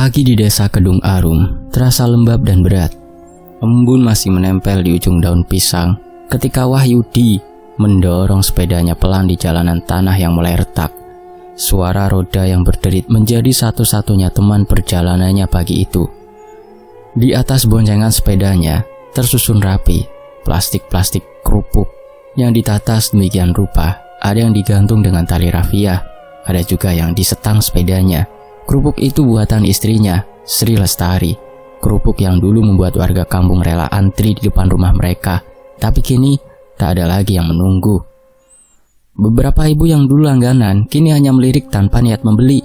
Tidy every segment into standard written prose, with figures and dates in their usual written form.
Pagi di desa Kedung Arum terasa lembab dan berat. Embun masih menempel di ujung daun pisang ketika Wahyudi mendorong sepedanya pelan di jalanan tanah yang mulai retak. Suara roda yang berderit menjadi satu-satunya teman perjalanannya pagi itu. Di atas boncengan sepedanya tersusun rapi plastik-plastik kerupuk yang ditata sedemikian rupa. Ada yang digantung dengan tali rafia, ada juga yang disetang sepedanya. Kerupuk itu buatan istrinya, Sri Lestari. Kerupuk yang dulu membuat warga kampung rela antri di depan rumah mereka, tapi kini tak ada lagi yang menunggu. Beberapa ibu yang dulu langganan kini hanya melirik tanpa niat membeli.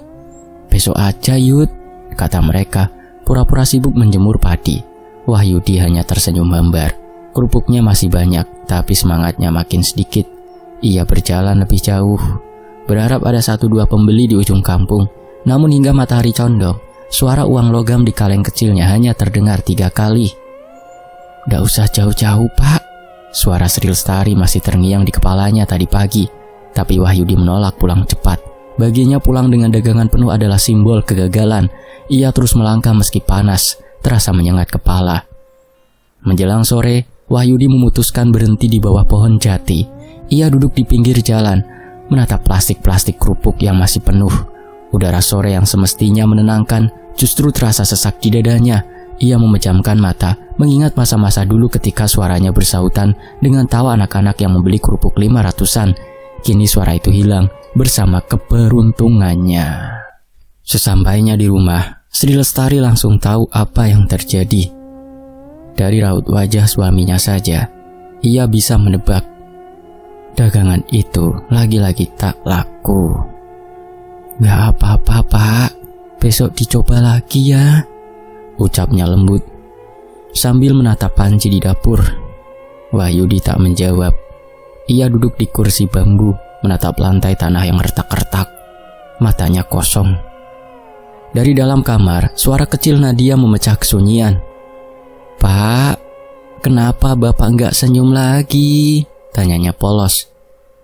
"Besok aja Yud," kata mereka, pura-pura sibuk menjemur padi. Wahyudi hanya tersenyum hambar. Kerupuknya masih banyak, tapi semangatnya makin sedikit. Ia berjalan lebih jauh, berharap ada 1-2 pembeli di ujung kampung. Namun hingga matahari condong, suara uang logam di kaleng kecilnya hanya terdengar 3 kali. "Gak usah jauh-jauh Pak." Suara Sri Lestari masih terngiang di kepalanya tadi pagi. Tapi Wahyudi menolak pulang cepat. Baginya pulang dengan dagangan penuh adalah simbol kegagalan. Ia terus melangkah meski panas, terasa menyengat kepala. Menjelang sore, Wahyudi memutuskan berhenti di bawah pohon jati. Ia duduk di pinggir jalan, menatap plastik-plastik kerupuk yang masih penuh. Udara sore yang semestinya menenangkan justru terasa sesak di dadanya. Ia memejamkan mata, mengingat masa-masa dulu ketika suaranya bersautan dengan tawa anak-anak yang membeli kerupuk 500-an. Kini suara itu hilang bersama keberuntungannya. Sesampainya di rumah, Sri Lestari langsung tahu apa yang terjadi. Dari raut wajah suaminya saja, ia bisa menebak dagangan itu lagi-lagi tak laku. "Gak apa-apa Pak, besok dicoba lagi ya," ucapnya lembut sambil menatap panci di dapur. Wahyudi tak menjawab. Ia duduk di kursi bambu, menatap lantai tanah yang retak-retak. Matanya kosong. Dari dalam kamar, suara kecil Nadia memecah kesunyian. "Pak, kenapa Bapak gak senyum lagi?" tanyanya polos.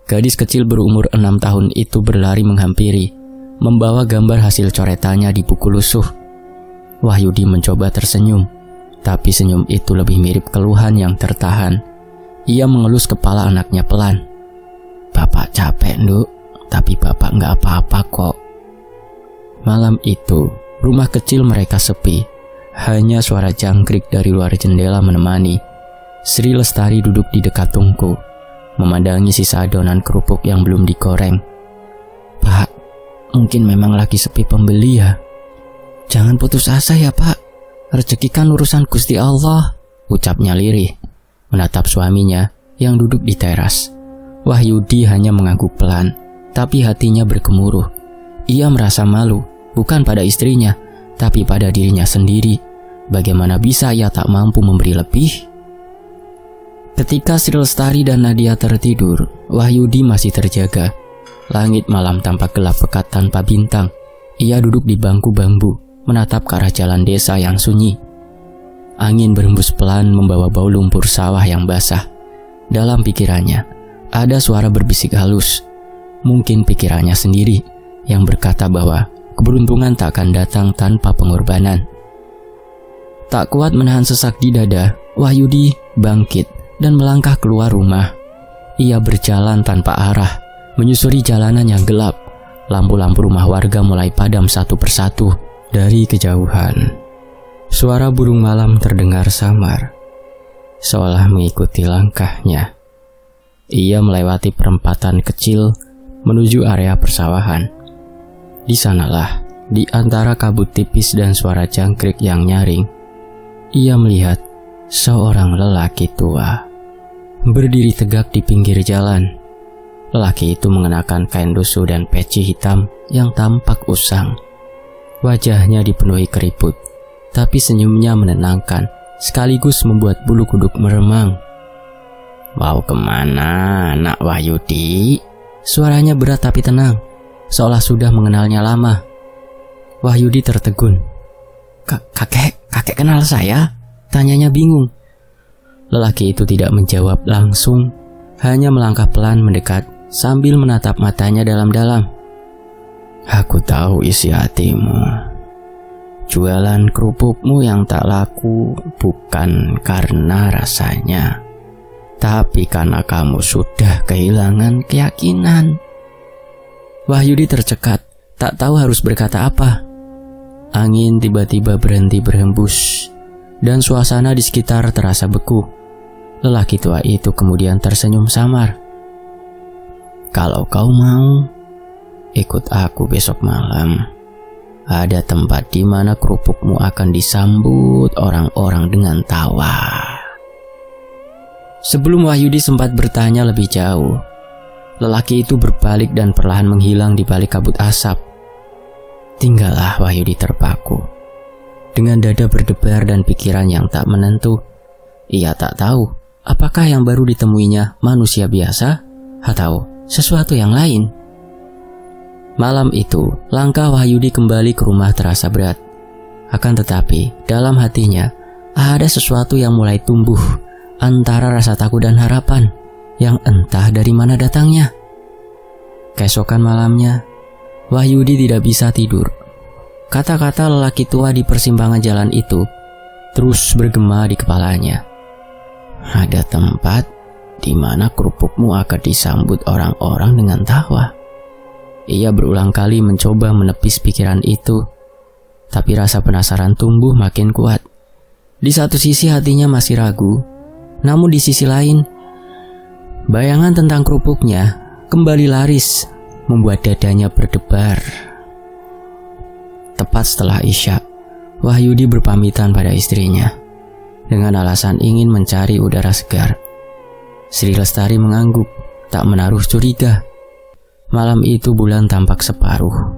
Gadis kecil berumur 6 tahun itu berlari menghampiri, membawa gambar hasil coretannya di buku lusuh. Wahyudi mencoba tersenyum, tapi senyum itu lebih mirip keluhan yang tertahan. Ia mengelus kepala anaknya pelan. "Bapak capek, Nduk, tapi Bapak nggak apa-apa kok." Malam itu, rumah kecil mereka sepi. Hanya suara jangkrik dari luar jendela menemani. Sri Lestari duduk di dekat tungku, memandangi sisa adonan kerupuk yang belum digoreng. "Pak, mungkin memang lagi sepi pembeli ya." "Jangan putus asa ya Pak, rezeki kan urusan Gusti Allah," ucapnya lirih, menatap suaminya yang duduk di teras. Wahyudi hanya mengangguk pelan, tapi hatinya bergemuruh. Ia merasa malu, bukan pada istrinya, tapi pada dirinya sendiri. Bagaimana bisa ia tak mampu memberi lebih? Ketika Sri Lestari dan Nadia tertidur, Wahyudi masih terjaga. Langit malam tampak gelap pekat tanpa bintang. Ia duduk di bangku bambu, menatap ke arah jalan desa yang sunyi. Angin berhembus pelan membawa bau lumpur sawah yang basah. Dalam pikirannya, ada suara berbisik halus. Mungkin pikirannya sendiri yang berkata bahwa keberuntungan tak akan datang tanpa pengorbanan. Tak kuat menahan sesak di dada, Wahyudi bangkit dan melangkah keluar rumah. Ia berjalan tanpa arah, menyusuri jalanan yang gelap. Lampu-lampu rumah warga mulai padam satu persatu. Dari kejauhan, suara burung malam terdengar samar, seolah mengikuti langkahnya. Ia melewati perempatan kecil menuju area persawahan. Di sanalah, di antara kabut tipis dan suara jangkrik yang nyaring, ia melihat seorang lelaki tua berdiri tegak di pinggir jalan. Lelaki itu mengenakan kain lusuh dan peci hitam yang tampak usang. Wajahnya dipenuhi keriput, tapi senyumnya menenangkan, sekaligus membuat bulu kuduk meremang. "Mau kemana, Nak Wahyudi?" Suaranya berat tapi tenang, seolah sudah mengenalnya lama. Wahyudi tertegun. Kakek kenal saya?" tanyanya bingung. Lelaki itu tidak menjawab langsung, hanya melangkah pelan mendekat sambil menatap matanya dalam-dalam. "Aku tahu isi hatimu. Jualan kerupukmu yang tak laku bukan karena rasanya, tapi karena kamu sudah kehilangan keyakinan. Wahyudi tercekat, tak tahu harus berkata apa. Angin tiba-tiba berhenti berhembus, dan suasana di sekitar terasa beku. Lelaki tua itu kemudian tersenyum samar. Kalau kau mau, ikut aku besok malam. Ada tempat di mana kerupukmu akan disambut orang-orang dengan tawa. Sebelum Wahyudi sempat bertanya lebih jauh, lelaki itu berbalik dan perlahan menghilang di balik kabut asap. Tinggallah Wahyudi terpaku. Dengan dada berdebar dan pikiran yang tak menentu, ia tak tahu apakah yang baru ditemuinya manusia biasa atau sesuatu yang lain. Malam itu, langkah Wahyudi kembali ke rumah terasa berat. Akan tetapi, dalam hatinya, ada sesuatu yang mulai tumbuh antara rasa takut dan harapan yang entah dari mana datangnya. Keesokan malamnya, Wahyudi tidak bisa tidur. Kata-kata lelaki tua di persimpangan jalan itu terus bergema di kepalanya. Ada tempat di mana kerupukmu akan disambut orang-orang dengan tawa. Ia berulang kali mencoba menepis pikiran itu, tapi rasa penasaran tumbuh makin kuat. Di satu sisi hatinya masih ragu, namun di sisi lain, bayangan tentang kerupuknya kembali laris, membuat dadanya berdebar. Tepat setelah Isya, Wahyudi berpamitan pada istrinya, dengan alasan ingin mencari udara segar. Sri Lestari mengangguk, tak menaruh curiga. Malam itu bulan tampak separuh.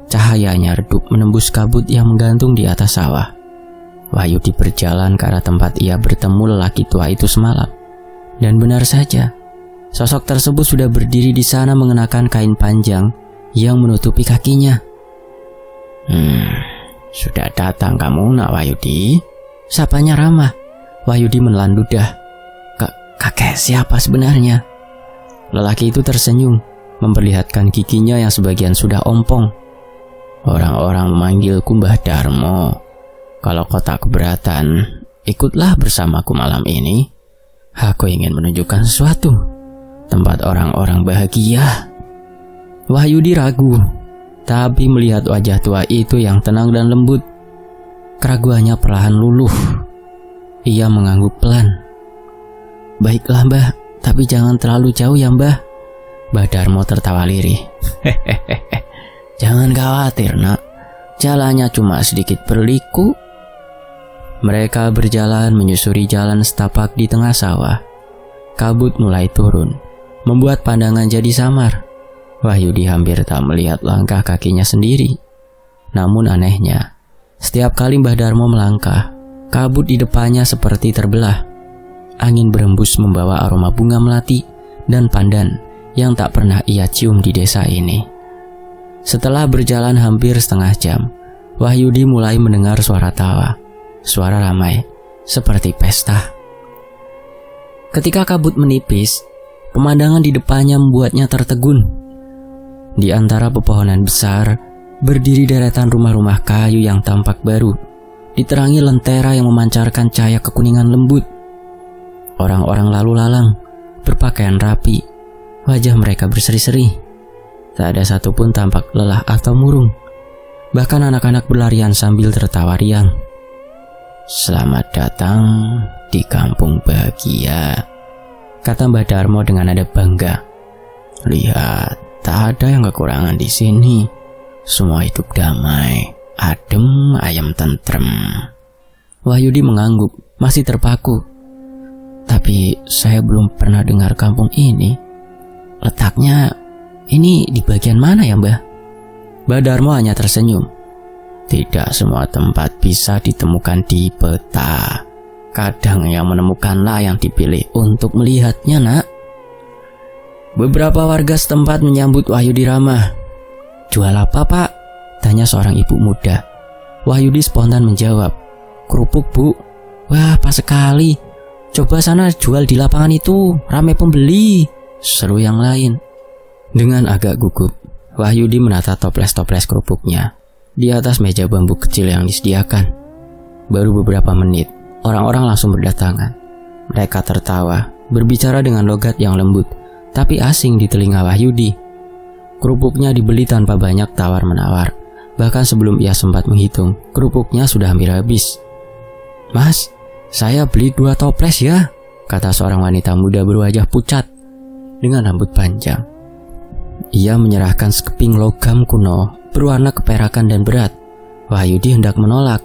Cahayanya redup menembus kabut yang menggantung di atas sawah. Wahyudi berjalan ke arah tempat ia bertemu lelaki tua itu semalam. Dan benar saja, sosok tersebut sudah berdiri di sana mengenakan kain panjang yang menutupi kakinya. Sudah datang kamu, Nak Wahyudi? Sapanya ramah. Wahyudi menelan ludah. Kakek siapa sebenarnya? Lelaki itu tersenyum, memperlihatkan giginya yang sebagian sudah ompong. Orang-orang memanggilku Mbah Darmo. Kalau kau tak keberatan, ikutlah bersamaku malam ini. Aku ingin menunjukkan sesuatu. Tempat orang-orang bahagia. Wahyudi ragu, tapi melihat wajah tua itu yang tenang dan lembut, keraguannya perlahan luluh. Ia mengangguk pelan. Baiklah Mbah, tapi jangan terlalu jauh ya Mbah. Mbah Darmo tertawa lirih. Jangan khawatir nak, jalannya cuma sedikit berliku. Mereka berjalan menyusuri jalan setapak di tengah sawah. Kabut mulai turun, membuat pandangan jadi samar. Wahyudi hampir tak melihat langkah kakinya sendiri. Namun anehnya, setiap kali Mbah Darmo melangkah, kabut di depannya seperti terbelah. Angin berembus membawa aroma bunga melati dan pandan yang tak pernah ia cium di desa ini. Setelah berjalan hampir setengah jam, Wahyudi mulai mendengar suara tawa, suara ramai, seperti pesta. Ketika kabut menipis, pemandangan di depannya membuatnya tertegun. Di antara pepohonan besar, berdiri deretan rumah-rumah kayu yang tampak baru, diterangi lentera yang memancarkan cahaya kekuningan lembut. Orang-orang lalu lalang, berpakaian rapi, wajah mereka berseri-seri. Tak ada satupun tampak lelah atau murung. Bahkan anak-anak berlarian sambil tertawa riang. Selamat datang di kampung bahagia, kata Mbah Darmo dengan nada bangga. Lihat, tak ada yang kekurangan di sini. Semua hidup damai, adem, ayam tentrem. Wahyudi mengangguk, masih terpaku. Tapi saya belum pernah dengar kampung ini. Letaknya ini di bagian mana ya Mbah? Mbah Darmo hanya tersenyum. Tidak semua tempat bisa ditemukan di peta. Kadang yang menemukanlah yang dipilih untuk melihatnya nak. Beberapa warga setempat menyambut Wahyudi ramah. Jual apa pak? Tanya seorang ibu muda. Wahyudi spontan menjawab, kerupuk bu. Wah pas sekali. Coba sana jual di lapangan itu, ramai pembeli. Seru yang lain. Dengan agak gugup, Wahyudi menata toples-toples kerupuknya. di atas meja bambu kecil yang disediakan. Baru beberapa menit, orang-orang langsung berdatangan. Mereka tertawa, berbicara dengan logat yang lembut, tapi asing di telinga Wahyudi. Kerupuknya dibeli tanpa banyak tawar-menawar. Bahkan sebelum ia sempat menghitung, kerupuknya sudah hampir habis. "Mas, saya beli 2 toples ya," kata seorang wanita muda berwajah pucat dengan rambut panjang. Ia menyerahkan sekeping logam kuno berwarna keperakan dan berat. Wahyudi hendak menolak,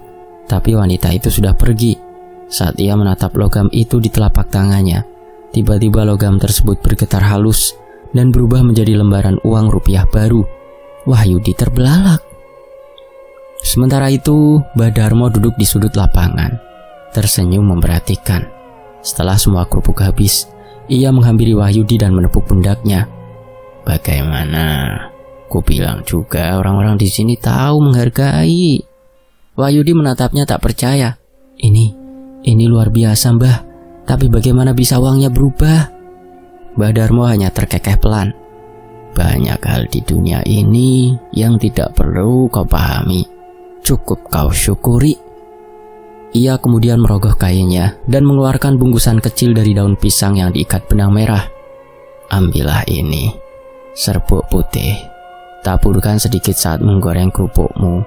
tapi wanita itu sudah pergi. Saat ia menatap logam itu di telapak tangannya, tiba-tiba logam tersebut bergetar halus dan berubah menjadi lembaran uang rupiah baru. Wahyudi terbelalak. Sementara itu, Badarmo duduk di sudut lapangan, tersenyum memperhatikan. Setelah semua kerupuk habis, ia menghampiri Wahyudi dan menepuk pundaknya. "Bagaimana? Ku bilang juga orang-orang di sini tahu menghargai." Wahyudi menatapnya tak percaya. Ini luar biasa, Mbah. Tapi bagaimana bisa uangnya berubah? Badarmo hanya terkekeh pelan. "Banyak hal di dunia ini yang tidak perlu kau pahami. Cukup kau syukuri." Ia kemudian merogoh kainnya dan mengeluarkan bungkusan kecil dari daun pisang yang diikat benang merah. "Ambillah ini, serbuk putih. Taburkan sedikit saat menggoreng kerupukmu.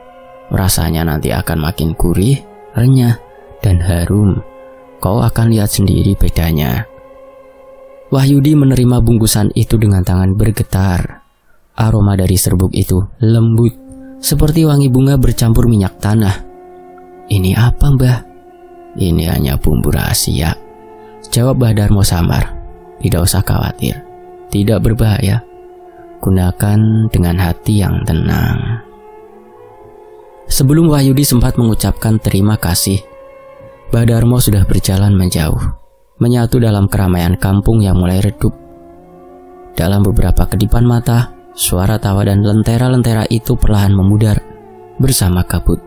Rasanya nanti akan makin gurih, renyah, dan harum. Kau akan lihat sendiri bedanya." Wahyudi menerima bungkusan itu dengan tangan bergetar. Aroma dari serbuk itu lembut, seperti wangi bunga bercampur minyak tanah. "Ini apa, Mbah?" "Ini hanya bumbu rahasia," jawab Badarmo samar. "Tidak usah khawatir, tidak berbahaya. Gunakan dengan hati yang tenang." Sebelum Wahyudi sempat mengucapkan terima kasih, Badarmo sudah berjalan menjauh, menyatu dalam keramaian kampung yang mulai redup. Dalam beberapa kedipan mata, suara tawa dan lentera-lentera itu perlahan memudar bersama kabut.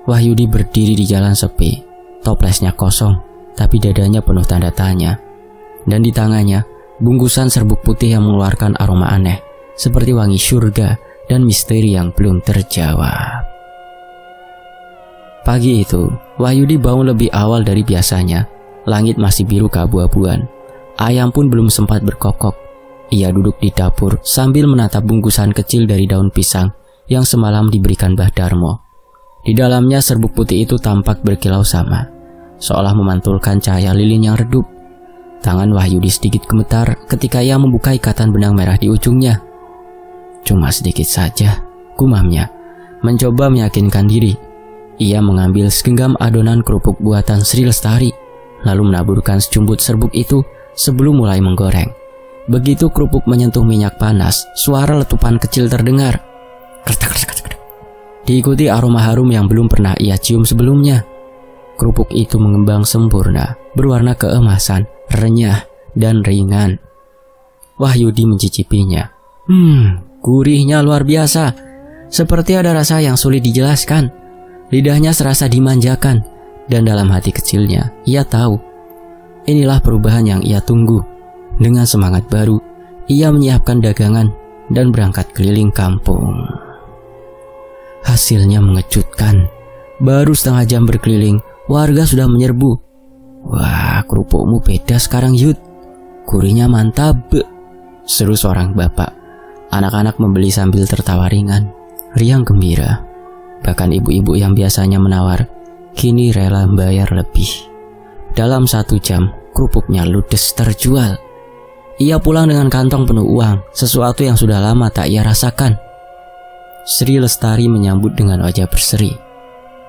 Wahyudi berdiri di jalan sepi, toplesnya kosong, tapi dadanya penuh tanda tanya. Dan di tangannya, bungkusan serbuk putih yang mengeluarkan aroma aneh, seperti wangi surga dan misteri yang belum terjawab. Pagi itu, Wahyudi bangun lebih awal dari biasanya. Langit masih biru keabu-abuan. Ayam pun belum sempat berkokok. Ia duduk di dapur sambil menatap bungkusan kecil dari daun pisang yang semalam diberikan Badarmo. Di dalamnya serbuk putih itu tampak berkilau sama, seolah memantulkan cahaya lilin yang redup. Tangan Wahyudi sedikit gemetar ketika ia membuka ikatan benang merah di ujungnya. "Cuma sedikit saja," gumamnya, mencoba meyakinkan diri. Ia mengambil segenggam adonan kerupuk buatan Sri Lestari, lalu menaburkan sejumput serbuk itu sebelum mulai menggoreng. Begitu kerupuk menyentuh minyak panas, suara letupan kecil terdengar. Kretak-kretak-kretak. Diikuti aroma harum yang belum pernah ia cium sebelumnya. Kerupuk itu mengembang sempurna, berwarna keemasan, renyah, dan ringan. Wahyudi mencicipinya. Gurihnya luar biasa. Seperti ada rasa yang sulit dijelaskan. Lidahnya serasa dimanjakan, dan dalam hati kecilnya, ia tahu inilah perubahan yang ia tunggu. Dengan semangat baru, ia menyiapkan dagangan dan berangkat keliling kampung. Hasilnya mengejutkan. Baru setengah jam berkeliling, warga sudah menyerbu. "Wah, kerupukmu beda sekarang, Yud. Gurihnya mantap," seru seorang bapak. Anak-anak membeli sambil tertawa ringan, riang gembira. Bahkan ibu-ibu yang biasanya menawar, kini rela membayar lebih. Dalam 1 jam, kerupuknya ludes terjual. Ia pulang dengan kantong penuh uang, sesuatu yang sudah lama tak ia rasakan. Sri Lestari menyambut dengan wajah berseri.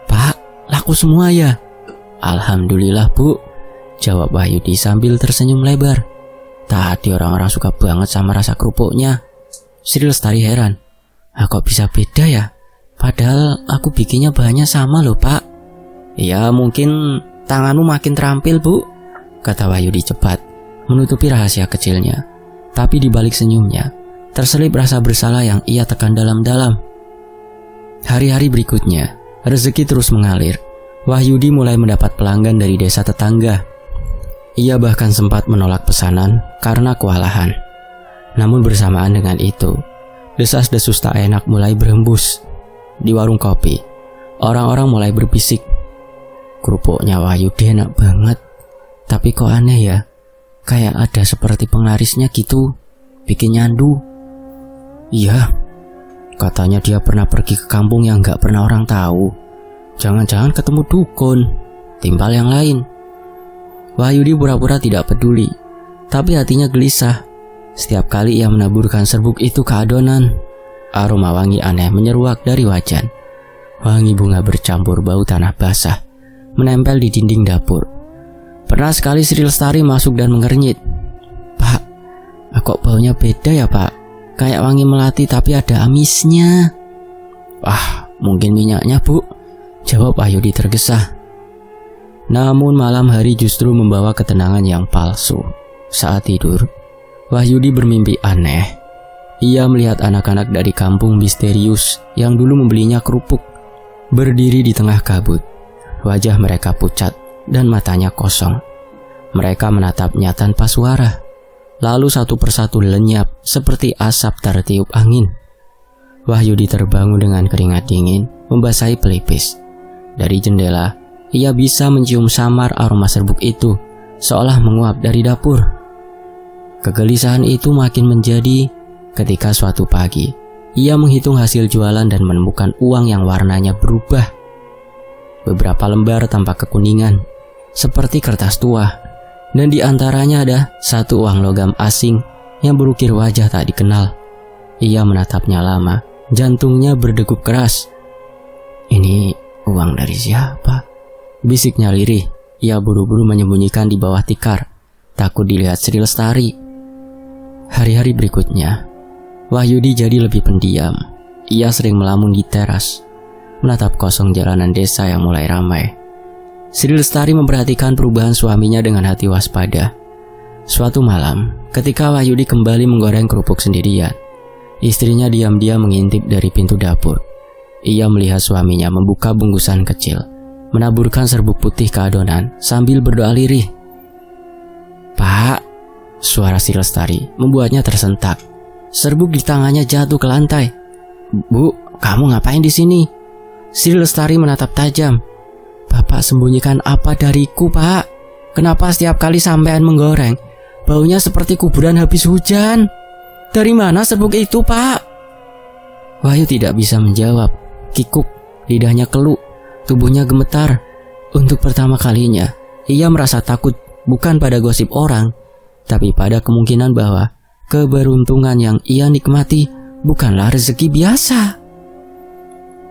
"Pak, laku semua ya?" "Alhamdulillah, Bu," jawab Wahyudi sambil tersenyum lebar. "Tadi orang-orang suka banget sama rasa kerupuknya." Sri Lestari heran. "Kok bisa beda ya? Padahal aku bikinnya bahannya sama loh, Pak." "Ya mungkin tanganmu makin terampil, Bu," kata Wahyudi cepat, menutupi rahasia kecilnya. Tapi di balik senyumnya, terselip rasa bersalah yang ia tekan dalam-dalam. Hari-hari berikutnya, rezeki terus mengalir. Wahyudi mulai mendapat pelanggan dari desa tetangga. Ia bahkan sempat menolak pesanan karena kewalahan. Namun bersamaan dengan itu, desas-desus tak enak mulai berhembus. di warung kopi, orang-orang mulai berbisik. Kerupuknya Wahyudi enak banget, tapi kok aneh ya, kayak ada seperti penglarisnya gitu, bikin nyandu. Iya, katanya dia pernah pergi ke kampung yang gak pernah orang tahu. Jangan-jangan ketemu dukun, timbal yang lain. Wahyudi pura-pura tidak peduli, tapi hatinya gelisah. Setiap kali ia menaburkan serbuk itu ke adonan, aroma wangi aneh menyeruak dari wajan. Wangi bunga bercampur bau tanah basah menempel di dinding dapur. Pernah sekali Sri Lestari masuk dan mengernyit. "Pak, kok baunya beda ya pak? Kayak wangi melati tapi ada amisnya." "Ah, mungkin minyaknya bu," jawab Wahyudi tergesa. Namun malam hari justru membawa ketenangan yang palsu. Saat tidur, Wahyudi bermimpi aneh. Ia melihat anak-anak dari kampung misterius yang dulu membelinya kerupuk berdiri di tengah kabut. Wajah mereka pucat dan matanya kosong. Mereka menatapnya tanpa suara. Lalu satu persatu lenyap seperti asap tertiup angin. Wahyudi terbangun dengan keringat dingin membasahi pelipis. Dari jendela, ia bisa mencium samar aroma serbuk itu, seolah menguap dari dapur. Kegelisahan itu makin menjadi ketika suatu pagi, ia menghitung hasil jualan dan menemukan uang yang warnanya berubah. Beberapa lembar tampak kekuningan, seperti kertas tua, dan di antaranya ada satu uang logam asing yang berukir wajah tak dikenal. Ia menatapnya lama, jantungnya berdegup keras. "Ini uang dari siapa?" bisiknya lirih. Ia buru-buru menyembunyikan di bawah tikar, takut dilihat Sri Lestari. Hari-hari berikutnya, Wahyudi jadi lebih pendiam. Ia sering melamun di teras, menatap kosong jalanan desa yang mulai ramai. Sri Lestari memperhatikan perubahan suaminya dengan hati waspada. Suatu malam, ketika Wahyudi kembali menggoreng kerupuk sendirian, istrinya diam-diam mengintip dari pintu dapur. Ia melihat suaminya membuka bungkusan kecil, menaburkan serbuk putih ke adonan sambil berdoa lirih. "Pak," suara Sri Lestari membuatnya tersentak. Serbuk di tangannya jatuh ke lantai. "Bu, kamu ngapain di sini?" Sri Lestari menatap tajam. "Bapak sembunyikan apa dariku, Pak? Kenapa setiap kali sampean menggoreng, baunya seperti kuburan habis hujan? Dari mana serbuk itu, Pak?" Wahyu tidak bisa menjawab. Kikuk, lidahnya keluh, tubuhnya gemetar. Untuk pertama kalinya, ia merasa takut bukan pada gosip orang, tapi pada kemungkinan bahwa keberuntungan yang ia nikmati bukanlah rezeki biasa.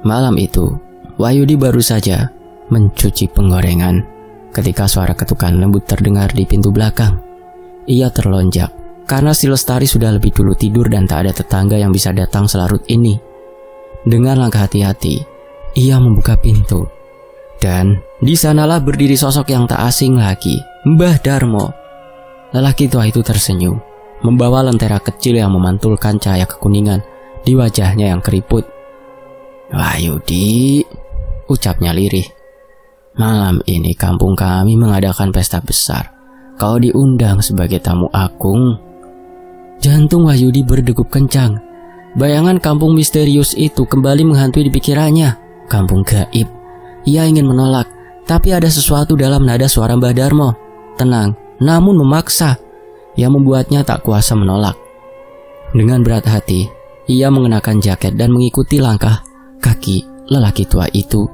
Malam itu, Wahyudi baru saja mencuci penggorengan ketika suara ketukan lembut terdengar di pintu belakang. Ia terlonjak karena Sri Lestari sudah lebih dulu tidur dan tak ada tetangga yang bisa datang selarut ini. Dengan langkah hati-hati, ia membuka pintu. Dan di sanalah berdiri sosok yang tak asing lagi, Mbah Darmo. Lelaki tua itu tersenyum, membawa lentera kecil yang memantulkan cahaya kekuningan di wajahnya yang keriput. "Wahyudi," ucapnya lirih, "malam ini kampung kami mengadakan pesta besar. Kau diundang sebagai tamu agung." Jantung Wahyudi berdegup kencang. Bayangan kampung misterius itu kembali menghantui di pikirannya. Kampung gaib. Ia ingin menolak, tapi ada sesuatu dalam nada suara Mbah Darmo, tenang namun memaksa, yang membuatnya tak kuasa menolak. Dengan berat hati, ia mengenakan jaket dan mengikuti langkah kaki lelaki tua itu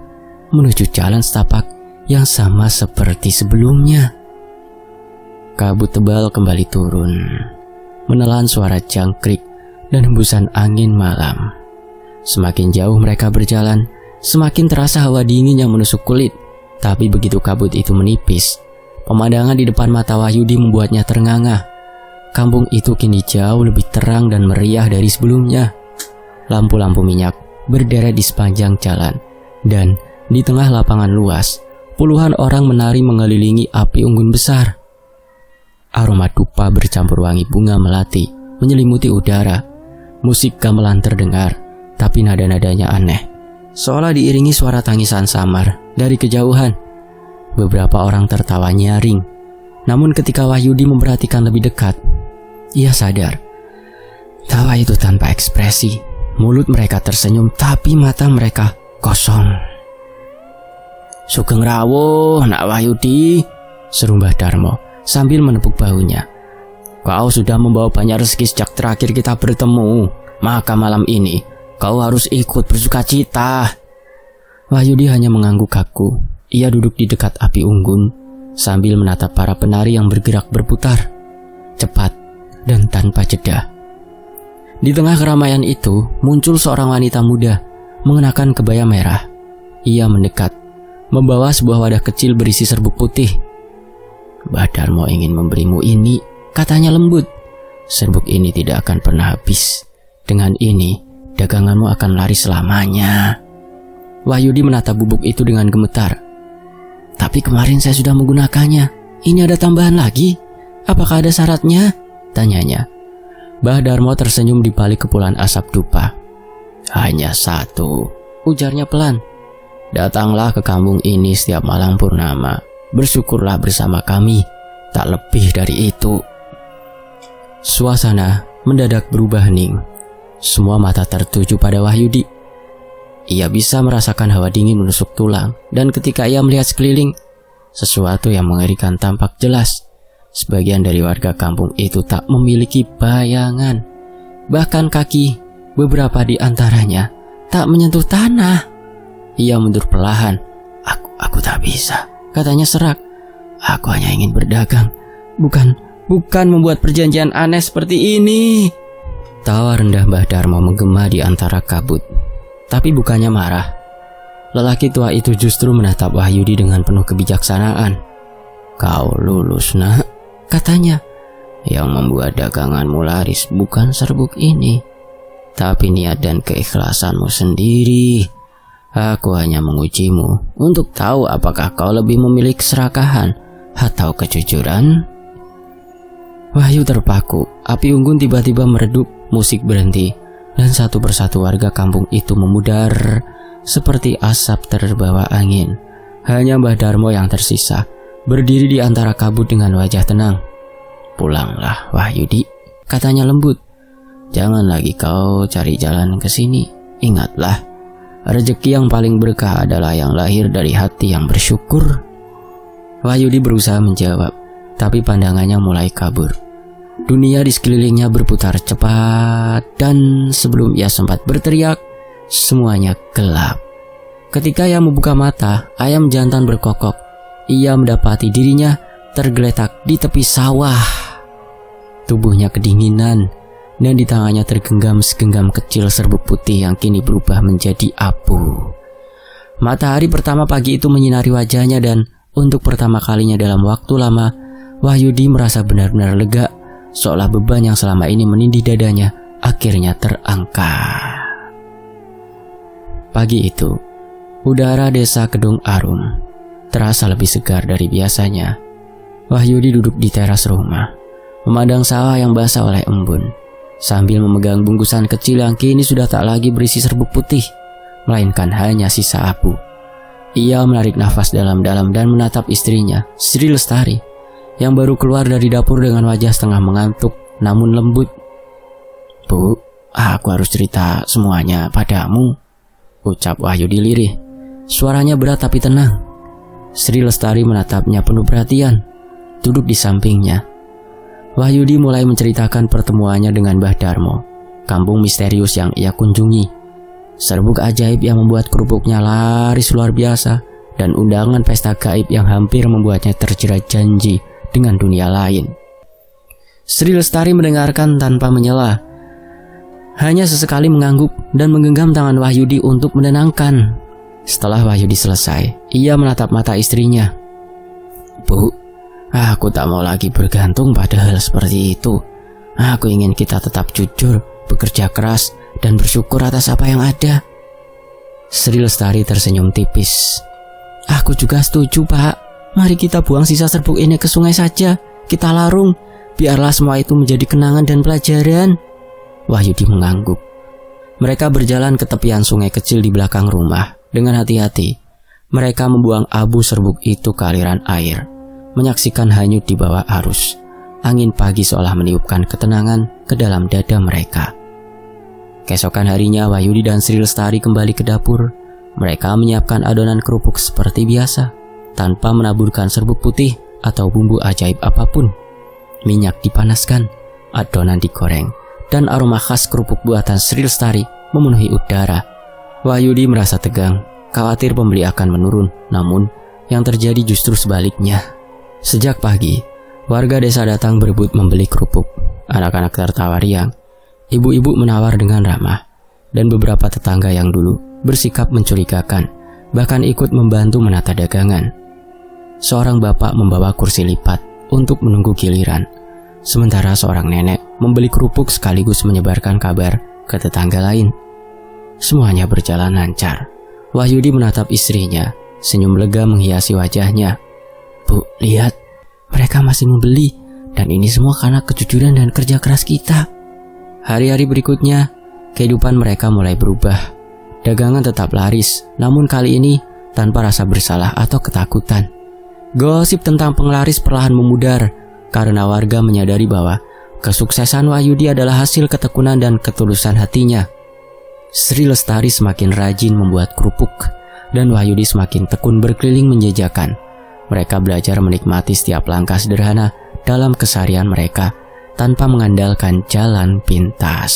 menuju jalan setapak yang sama seperti sebelumnya. Kabut tebal kembali turun, menelan suara jangkrik dan hembusan angin malam. Semakin jauh mereka berjalan, semakin terasa hawa dingin yang menusuk kulit. Tapi begitu kabut itu menipis, pemandangan di depan mata Wahyudi membuatnya ternganga. Kampung itu kini jauh lebih terang dan meriah dari sebelumnya. Lampu-lampu minyak berderet di sepanjang jalan, dan di tengah lapangan luas, puluhan orang menari mengelilingi api unggun besar. Aroma dupa bercampur wangi bunga melati menyelimuti udara. Musik gamelan terdengar, tapi nada-nadanya aneh, seolah diiringi suara tangisan samar dari kejauhan. Beberapa orang tertawa nyaring. Namun ketika Wahyudi memperhatikan lebih dekat, ia sadar tawa itu tanpa ekspresi, Mulut mereka tersenyum tapi mata mereka kosong. "Sugeng rawuh, Nak Wahyudi," seru Mbah Darmo sambil menepuk bahunya. "Kau sudah membawa banyak rezeki sejak terakhir kita bertemu. Maka malam ini kau harus ikut bersukacita." Wahyudi hanya mengangguk kaku. Ia duduk di dekat api unggun sambil menatap para penari yang bergerak berputar cepat dan tanpa jeda. Di tengah keramaian itu muncul seorang wanita muda mengenakan kebaya merah. Ia mendekat, membawa sebuah wadah kecil berisi serbuk putih. "Mbah Darmo ingin memberimu ini," katanya lembut. "Serbuk ini tidak akan pernah habis. Dengan ini, daganganmu akan laris selamanya." Wahyudi menatap bubuk itu dengan gemetar. "Tapi kemarin saya sudah menggunakannya. Ini ada tambahan lagi. Apakah ada syaratnya?" tanyanya. Mbah Darmo tersenyum di balik kepulan asap dupa. "Hanya satu," ujarnya pelan. "Datanglah ke kampung ini setiap malam purnama. Bersyukurlah bersama kami. Tak lebih dari itu." Suasana mendadak berubah hening. Semua mata tertuju pada Wahyudi. Ia bisa merasakan hawa dingin menusuk tulang, dan ketika ia melihat sekeliling, sesuatu yang mengerikan tampak jelas. Sebagian dari warga kampung itu tak memiliki bayangan. Bahkan kaki beberapa di antaranya tak menyentuh tanah. Ia mundur perlahan. Aku tak bisa," katanya serak. "Aku hanya ingin berdagang, bukan membuat perjanjian aneh seperti ini." Tawa rendah Mbah Darmo menggema di antara kabut. Tapi bukannya marah. Lelaki tua itu justru menatap Wahyudi dengan penuh kebijaksanaan. "Kau lulus, Nak," katanya. "Yang membuat daganganmu laris bukan serbuk ini, tapi niat dan keikhlasanmu sendiri. Aku hanya mengujimu untuk tahu apakah kau lebih memilih keserakahan atau kejujuran." Wahyu terpaku. Api unggun tiba-tiba meredup, musik berhenti, dan satu persatu warga kampung itu memudar seperti asap terbawa angin. Hanya Mbah Darmo yang tersisa, berdiri di antara kabut dengan wajah tenang. "Pulanglah, Wahyudi," katanya lembut. "Jangan lagi kau cari jalan ke sini. Ingatlah, rezeki yang paling berkah adalah yang lahir dari hati yang bersyukur." Wahyudi berusaha menjawab, tapi pandangannya mulai kabur. Dunia di sekelilingnya berputar cepat, dan sebelum ia sempat berteriak, semuanya gelap. Ketika ia membuka mata, ayam jantan berkokok. Ia mendapati dirinya tergeletak di tepi sawah. Tubuhnya kedinginan, dan di tangannya tergenggam segenggam kecil serbuk putih yang kini berubah menjadi abu. Matahari pertama pagi itu menyinari wajahnya, dan untuk pertama kalinya dalam waktu lama, Wahyudi merasa benar-benar lega, seolah beban yang selama ini menindih dadanya akhirnya terangkat. Pagi itu, udara desa Kedung Arum terasa lebih segar dari biasanya. Wahyudi duduk di teras rumah, memandang sawah yang basah oleh embun, sambil memegang bungkusan kecil yang kini sudah tak lagi berisi serbuk putih, melainkan hanya sisa abu. Ia menarik nafas dalam-dalam dan menatap istrinya, Sri Lestari, yang baru keluar dari dapur dengan wajah setengah mengantuk namun lembut. "Bu, aku harus cerita semuanya padamu," ucap Wahyudi lirih. Suaranya berat tapi tenang. Sri Lestari menatapnya penuh perhatian, duduk di sampingnya. Wahyudi mulai menceritakan pertemuannya dengan Mbah Darmo, kampung misterius yang ia kunjungi, serbuk ajaib yang membuat kerupuknya laris luar biasa, dan undangan pesta gaib yang hampir membuatnya terjerat janji dengan dunia lain. Sri Lestari mendengarkan tanpa menyela, hanya sesekali mengangguk dan menggenggam tangan Wahyudi untuk menenangkan. Setelah Wahyudi selesai, ia menatap mata istrinya. "Bu, aku tak mau lagi bergantung pada hal seperti itu. Aku ingin kita tetap jujur, bekerja keras, dan bersyukur atas apa yang ada." Sri Lestari tersenyum tipis. "Aku juga setuju, Pak. Mari kita buang sisa serbuk ini ke sungai saja. Kita larung. Biarlah semua itu menjadi kenangan dan pelajaran." Wahyudi mengangguk. Mereka berjalan ke tepian sungai kecil di belakang rumah. Dengan hati-hati, mereka membuang abu serbuk itu ke aliran air, menyaksikan hanyut di bawah arus. Angin pagi seolah meniupkan ketenangan ke dalam dada mereka. Keesokan harinya Wahyudi dan Sri Lestari kembali ke dapur. Mereka menyiapkan adonan kerupuk seperti biasa, tanpa menaburkan serbuk putih atau bumbu ajaib apapun. Minyak dipanaskan, adonan digoreng, dan aroma khas kerupuk buatan Sri Lestari memenuhi udara. Wahyudi merasa tegang, khawatir pembeli akan menurun, namun yang terjadi justru sebaliknya. Sejak pagi, warga desa datang berebut membeli kerupuk. Anak-anak tertawa riang, ibu-ibu menawar dengan ramah, dan beberapa tetangga yang dulu bersikap mencurigakan bahkan ikut membantu menata dagangan. Seorang bapak membawa kursi lipat untuk menunggu giliran, sementara seorang nenek membeli kerupuk sekaligus menyebarkan kabar ke tetangga lain. Semuanya berjalan lancar. Wahyudi menatap istrinya, senyum lega menghiasi wajahnya. "Bu, lihat, mereka masih membeli, dan ini semua karena kejujuran dan kerja keras kita." Hari-hari berikutnya, kehidupan mereka mulai berubah. Dagangan tetap laris, namun kali ini tanpa rasa bersalah atau ketakutan. Gosip tentang penglaris perlahan memudar, karena warga menyadari bahwa kesuksesan Wahyudi adalah hasil ketekunan dan ketulusan hatinya. Sri Lestari semakin rajin membuat kerupuk, dan Wahyudi semakin tekun berkeliling menjajakan. Mereka belajar menikmati setiap langkah sederhana dalam keseharian mereka, tanpa mengandalkan jalan pintas.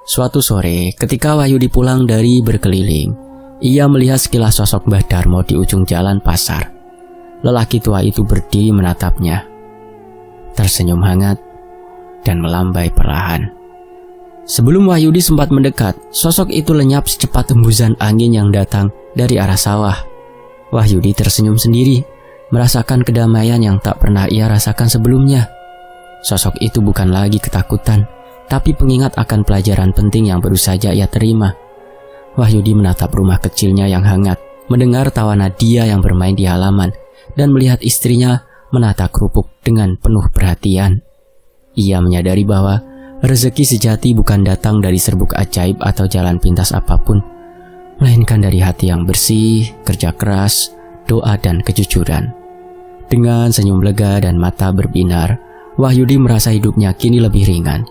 Suatu sore, ketika Wahyudi pulang dari berkeliling, ia melihat sekilas sosok Mbah Darmo di ujung jalan pasar. Lelaki tua itu berdiri menatapnya, tersenyum hangat dan melambai perlahan. Sebelum Wahyudi sempat mendekat, sosok itu lenyap secepat hembusan angin yang datang dari arah sawah. Wahyudi tersenyum sendiri, merasakan kedamaian yang tak pernah ia rasakan sebelumnya. Sosok itu bukan lagi ketakutan, tapi pengingat akan pelajaran penting yang baru saja ia terima. Wahyudi menatap rumah kecilnya yang hangat, mendengar tawa Nadia yang bermain di halaman, dan melihat istrinya menata kerupuk dengan penuh perhatian. Ia menyadari bahwa rezeki sejati bukan datang dari serbuk ajaib atau jalan pintas apapun, melainkan dari hati yang bersih, kerja keras, doa dan kejujuran. Dengan senyum lega dan mata berbinar, Wahyudi merasa hidupnya kini lebih ringan.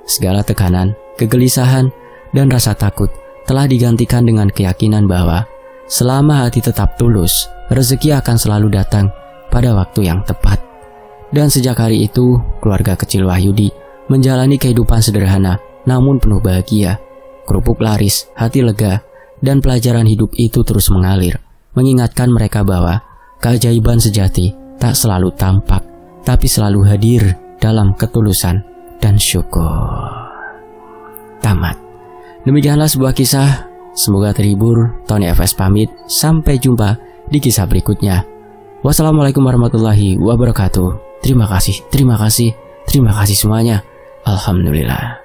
Segala tekanan, kegelisahan, dan rasa takut telah digantikan dengan keyakinan bahwa selama hati tetap tulus, rezeki akan selalu datang pada waktu yang tepat. Dan sejak hari itu, keluarga kecil Wahyudi menjalani kehidupan sederhana namun penuh bahagia. Kerupuk laris, hati lega, dan pelajaran hidup itu terus mengalir, mengingatkan mereka bahwa keajaiban sejati tak selalu tampak, tapi selalu hadir dalam ketulusan dan syukur. Tamat. Demikianlah sebuah kisah. Semoga terhibur. Tony FS pamit. Sampai jumpa di kisah berikutnya. Wassalamualaikum warahmatullahi wabarakatuh. Terima kasih semuanya. Alhamdulillah.